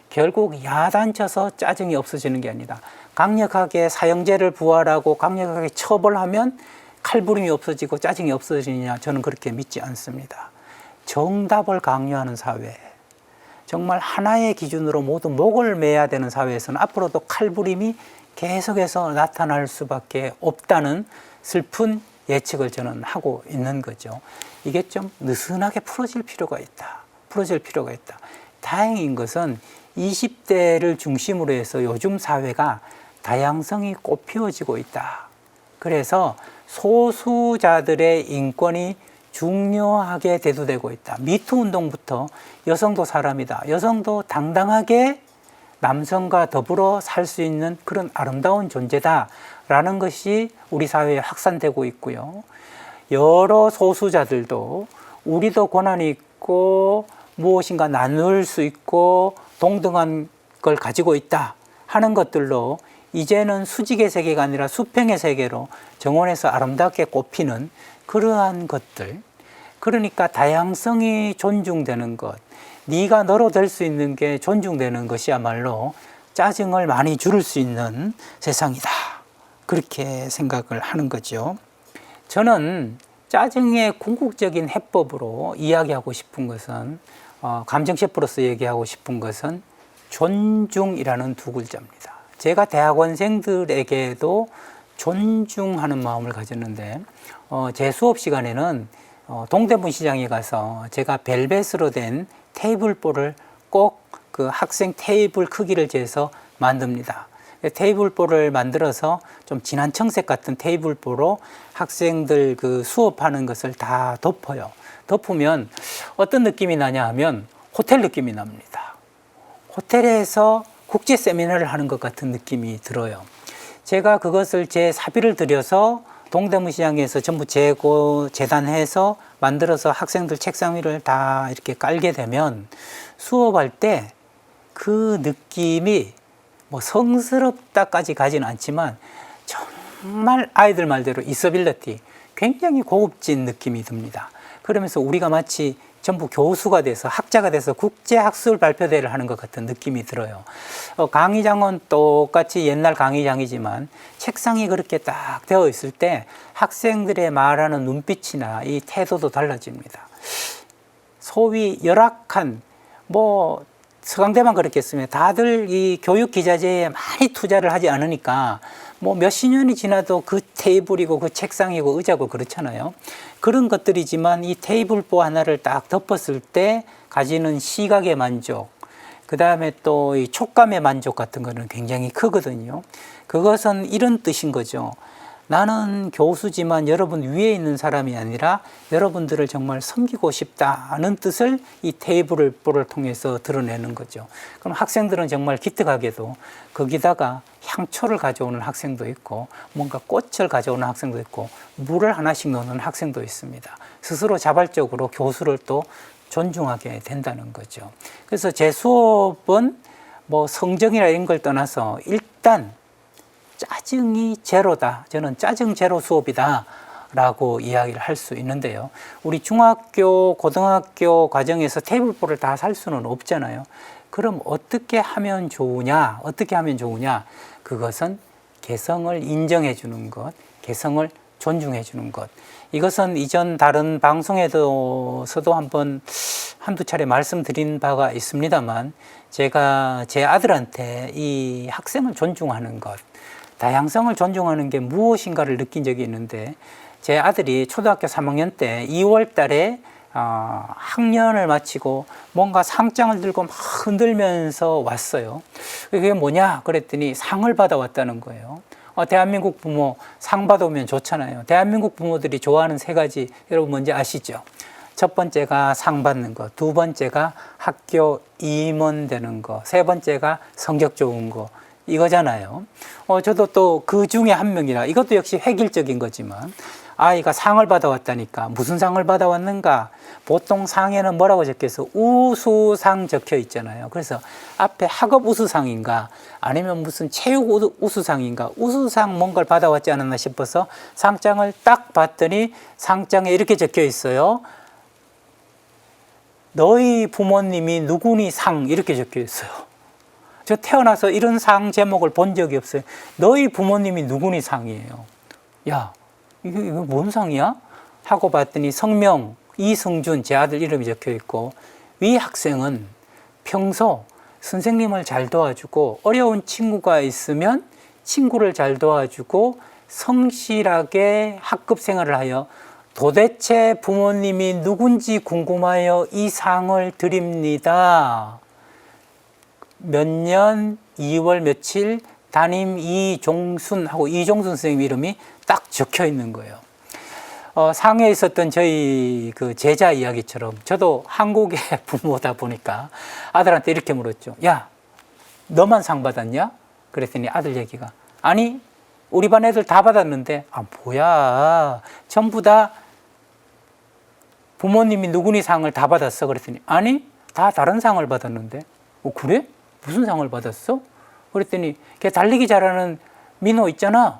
결국 야단쳐서 짜증이 없어지는 게 아니다. 강력하게 사형제를 부활하고 강력하게 처벌하면 칼부림이 없어지고 짜증이 없어지느냐, 저는 그렇게 믿지 않습니다. 정답을 강요하는 사회, 정말 하나의 기준으로 모두 목을 매야 되는 사회에서는 앞으로도 칼부림이 계속해서 나타날 수밖에 없다는 슬픈 예측을 저는 하고 있는 거죠. 이게 좀 느슨하게 풀어질 필요가 있다. 다행인 것은 20대를 중심으로 해서 요즘 사회가 다양성이 꽃피워지고 있다. 그래서 소수자들의 인권이 중요하게 대두되고 있다. 미투 운동부터 여성도 사람이다. 여성도 당당하게 남성과 더불어 살 수 있는 그런 아름다운 존재다라는 것이 우리 사회에 확산되고 있고요. 여러 소수자들도 우리도 권한이 있고 무엇인가 나눌 수 있고 동등한 걸 가지고 있다 하는 것들로 이제는 수직의 세계가 아니라 수평의 세계로 정원에서 아름답게 꽃피는 그러한 것들, 그러니까 다양성이 존중되는 것, 네가 너로 될 수 있는 게 존중되는 것이야말로 짜증을 많이 줄일 수 있는 세상이다. 그렇게 생각을 하는 거죠. 저는 짜증의 궁극적인 해법으로 이야기하고 싶은 것은, 감정 셰프로서 얘기하고 싶은 것은 존중이라는 두 글자입니다. 제가 대학원생들에게도 존중하는 마음을 가졌는데, 제 수업 시간에는 동대문 시장에 가서 제가 벨벳으로 된 테이블보를 꼭 그 학생 테이블 크기를 재서 만듭니다. 테이블보를 만들어서 좀 진한 청색 같은 테이블보로 학생들 그 수업하는 것을 다 덮어요. 덮으면 어떤 느낌이 나냐 하면 호텔 느낌이 납니다. 호텔에서 국제 세미나를 하는 것 같은 느낌이 들어요. 제가 그것을 제 사비를 들여서 동대문 시장에서 전부 재단해서 만들어서 학생들 책상 위를 다 이렇게 깔게 되면 수업할 때 그 느낌이 뭐 성스럽다까지 가지는 않지만 정말 아이들 말대로 있어빌리티, 굉장히 고급진 느낌이 듭니다. 그러면서 우리가 마치 전부 교수가 돼서 학자가 돼서 국제학술 발표대회를 하는 것 같은 느낌이 들어요. 강의장은 똑같이 옛날 강의장이지만 책상이 그렇게 딱 되어 있을 때 학생들의 말하는 눈빛이나 이 태도도 달라집니다. 소위 열악한, 뭐 서강대만 그렇겠으면 다들 이 교육 기자재에 많이 투자를 하지 않으니까 뭐 몇십 년이 지나도 그 테이블이고 그 책상이고 의자고 그렇잖아요. 그런 것들이지만 이 테이블보 하나를 딱 덮었을 때 가지는 시각의 만족, 그 다음에 또 이 촉감의 만족 같은 거는 굉장히 크거든요. 그것은 이런 뜻인 거죠. 나는 교수지만 여러분 위에 있는 사람이 아니라 여러분들을 정말 섬기고 싶다는 뜻을 이 테이블보를 통해서 드러내는 거죠. 그럼 학생들은 정말 기특하게도 거기다가 향초를 가져오는 학생도 있고 뭔가 꽃을 가져오는 학생도 있고 물을 하나씩 넣는 학생도 있습니다. 스스로 자발적으로 교수를 또 존중하게 된다는 거죠. 그래서 제 수업은 뭐 성적이나 이런 걸 떠나서 일단 짜증이 제로다. 저는 짜증 제로 수업이다 라고 이야기를 할 수 있는데요. 우리 중학교, 고등학교 과정에서 테이블보를 다 살 수는 없잖아요. 그럼 어떻게 하면 좋으냐? 그것은 개성을 인정해 주는 것, 개성을 존중해 주는 것. 이것은 이전 다른 방송에서도 한두 차례 말씀드린 바가 있습니다만, 제가 제 아들한테 이 학생을 존중하는 것, 다양성을 존중하는 게 무엇인가를 느낀 적이 있는데, 제 아들이 초등학교 3학년 때 2월 달에 학년을 마치고 뭔가 상장을 들고 막 흔들면서 왔어요. 그게 뭐냐 그랬더니 상을 받아왔다는 거예요. 대한민국 부모 상 받아오면 좋잖아요. 대한민국 부모들이 좋아하는 세 가지 여러분 뭔지 아시죠? 첫 번째가 상 받는 거, 두 번째가 학교 임원 되는 거, 세 번째가 성적 좋은 거, 이거잖아요. 저도 또 그 중에 한 명이라, 이것도 역시 획일적인 거지만 아이가 상을 받아왔다니까. 무슨 상을 받아왔는가? 보통 상에는 뭐라고 적혀있어? 우수상 적혀 있잖아요. 그래서 앞에 학업 우수상인가 아니면 무슨 체육 우수상인가, 우수상 뭔가를 받아왔지 않았나 싶어서 상장을 딱 봤더니 상장에 이렇게 적혀 있어요. 너희 부모님이 누구니 상, 이렇게 적혀 있어요. 저 태어나서 이런 상 제목을 본 적이 없어요. 너희 부모님이 누구니 상이에요. 야, 이거 뭔 상이야? 하고 봤더니 성명 이승준, 제 아들 이름이 적혀 있고, 위 학생은 평소 선생님을 잘 도와주고 어려운 친구가 있으면 친구를 잘 도와주고 성실하게 학급 생활을 하여 도대체 부모님이 누군지 궁금하여 이 상을 드립니다. 몇 년 2월 며칠 담임 이종순 하고 이종순 선생님 이름이 딱 적혀 있는 거예요. 상해에 있었던 저희 그 제자 이야기처럼 저도 한국의 부모다 보니까 아들한테 이렇게 물었죠. 야, 너만 상 받았냐? 그랬더니 아들 얘기가, 아니 우리 반 애들 다 받았는데. 아, 뭐야, 전부 다 부모님이 누구니 상을 다 받았어? 그랬더니 아니, 다 다른 상을 받았는데. 그래? 무슨 상을 받았어? 그랬더니 걔 달리기 잘하는 민호 있잖아.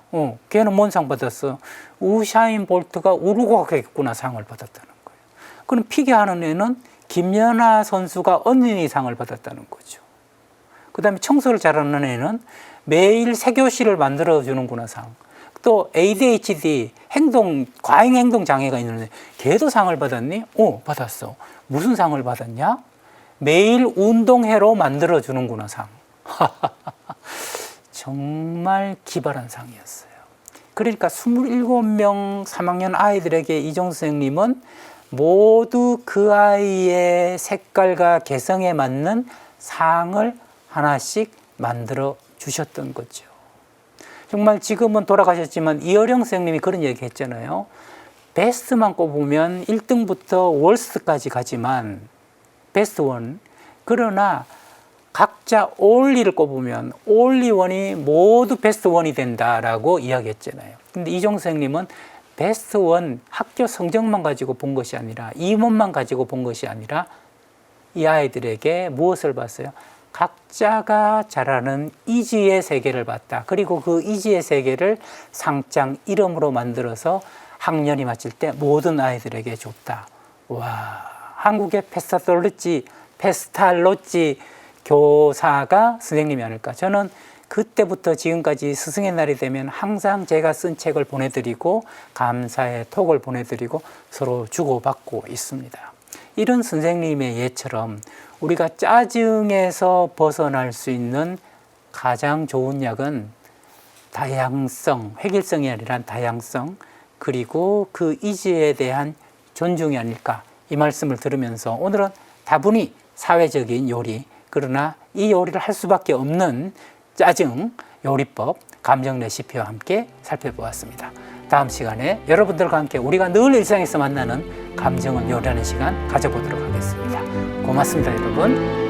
걔는 뭔 상 받았어? 우샤인 볼트가 우르고 가겠구나 상을 받았다는 거예요. 그럼 피겨하는 애는 김연아 선수가 언니니 상을 받았다는 거죠. 그 다음에 청소를 잘하는 애는 매일 새 교실을 만들어주는구나 상. 또 ADHD 과잉 행동 장애가 있는데 걔도 상을 받았니? 받았어. 무슨 상을 받았냐? 매일 운동회로 만들어주는구나 상. 정말 기발한 상이었어요. 그러니까 27명 3학년 아이들에게 이종 선생님은 모두 그 아이의 색깔과 개성에 맞는 상을 하나씩 만들어 주셨던 거죠. 정말 지금은 돌아가셨지만 이어령 선생님이 그런 얘기 했잖아요. 베스트만 꼽으면 1등부터 월스트까지 가지만 베스트 원, 그러나 각자 올리를 꼽으면 올리원이 모두 베스트 원이 된다라고 이야기했잖아요. 근데 이종 선생님은 베스트 원, 학교 성적만 가지고 본 것이 아니라, 임원만 가지고 본 것이 아니라 이 아이들에게 무엇을 봤어요? 각자가 잘하는 이지의 세계를 봤다. 그리고 그 이지의 세계를 상장 이름으로 만들어서 학년이 마칠 때 모든 아이들에게 줬다. 와, 한국의 페스탈로찌 교사가 선생님이 아닐까. 저는 그때부터 지금까지 스승의 날이 되면 항상 제가 쓴 책을 보내드리고 감사의 톡을 보내드리고 서로 주고받고 있습니다. 이런 선생님의 예처럼 우리가 짜증에서 벗어날 수 있는 가장 좋은 약은 다양성, 획일성이 아니라 다양성, 그리고 그 이지에 대한 존중이 아닐까. 이 말씀을 들으면서 오늘은 다분히 사회적인 요리, 그러나 이 요리를 할 수밖에 없는 짜증 요리법, 감정 레시피와 함께 살펴보았습니다. 다음 시간에 여러분들과 함께 우리가 늘 일상에서 만나는 감정을 요리하는 시간 가져보도록 하겠습니다. 고맙습니다, 여러분.